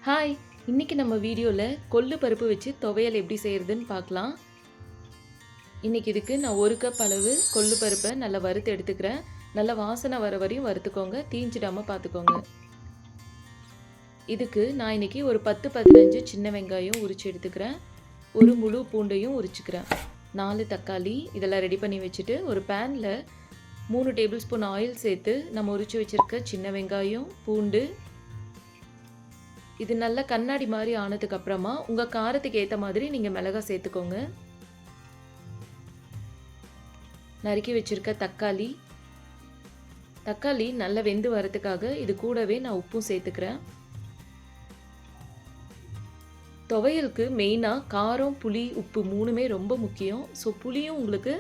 Hi, இன்னைக்கு நம்ம வீடியோவில் கொள்ளு பருப்பு வச்சு துவையல் எப்படி செய்கிறதுன்னு பார்க்கலாம். இன்னைக்கு இதுக்கு நான் 1 கப் அளவு கொள்ளு பருப்பை நல்லா வறுத்து எடுத்துக்கிறேன். நல்லா வாசனை வர வரையும் வறுத்துக்கோங்க, தீஞ்சிடாமல் பார்த்துக்கோங்க. இதுக்கு நான் இன்னைக்கு ஒரு 10-15 சின்ன வெங்காயம் உரித்து எடுத்துக்கிறேன். ஒரு முழு பூண்டையும் உரிச்சுக்கிறேன். 4 தக்காளி இதெல்லாம் ரெடி பண்ணி வச்சுட்டு ஒரு பேனில் 3 டேபிள் ஸ்பூன் ஆயில் சேர்த்து நம்ம உரித்து வச்சுருக்க சின்ன வெங்காயம், பூண்டு இது நல்லா கண்ணாடி மாதிரி ஆனதுக்கு அப்புறமா உங்கள் காரத்துக்கு ஏற்ற மாதிரி நீங்கள் மிளகாய் சேர்த்துக்கோங்க. நறுக்கி வச்சிருக்க தக்காளி நல்லா வெந்து வரதுக்காக இது கூடவே நான் உப்பும் சேர்த்துக்கிறேன். துவையலுக்கு மெயினாக காரம், புளி, உப்பு 3மே ரொம்ப முக்கியம். ஸோ புளியும் உங்களுக்கு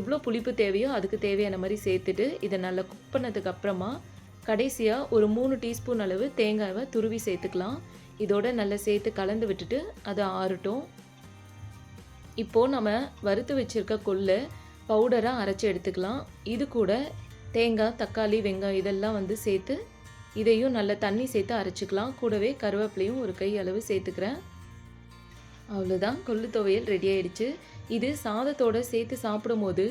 எவ்வளோ புளிப்பு தேவையோ அதுக்கு தேவையான மாதிரி சேர்த்துட்டு இதை நல்லா குக் பண்ணதுக்கு அப்புறமா கடைசியாக ஒரு 3 டீஸ்பூன் அளவு தேங்காவை துருவி சேர்த்துக்கலாம். இதோட நல்லா சேர்த்து கலந்து விட்டுட்டு அது ஆறட்டும். இப்போது நம்ம வறுத்து வச்சுருக்க கொள்ளை பவுடராக அரைச்சி எடுத்துக்கலாம். இது கூட தேங்காய், தக்காளி, வெங்காயம் இதெல்லாம் சேர்த்து இதையும் நல்லா தண்ணி சேர்த்து அரைச்சிக்கலாம். கூடவே கருவேப்பிலையும் ஒரு கை அளவு சேர்த்துக்கிறேன். அவ்வளோதான், கொள்ளு துவையல் ரெடி ஆயிடுச்சு. இது சாதத்தோடு சேர்த்து சாப்பிடும் போது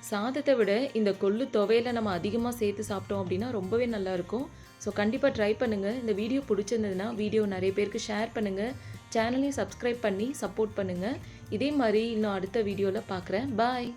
சாதத்தை விட இந்த கொள்ளு துவையலை நம்ம அதிகமாக சேர்த்து சாப்பிட்டோம் அப்படின்னா ரொம்பவே நல்லாயிருக்கும். ஸோ கண்டிப்பாக ட்ரை பண்ணுங்கள். இந்த வீடியோ பிடிச்சிருந்ததுன்னா வீடியோ நிறைய பேருக்கு ஷேர் பண்ணுங்கள். சேனலையும் சப்ஸ்கிரைப் பண்ணி சப்போர்ட் பண்ணுங்கள். இதே மாதிரி இன்னும் அடுத்த வீடியோவில் பார்க்குறேன். பாய்.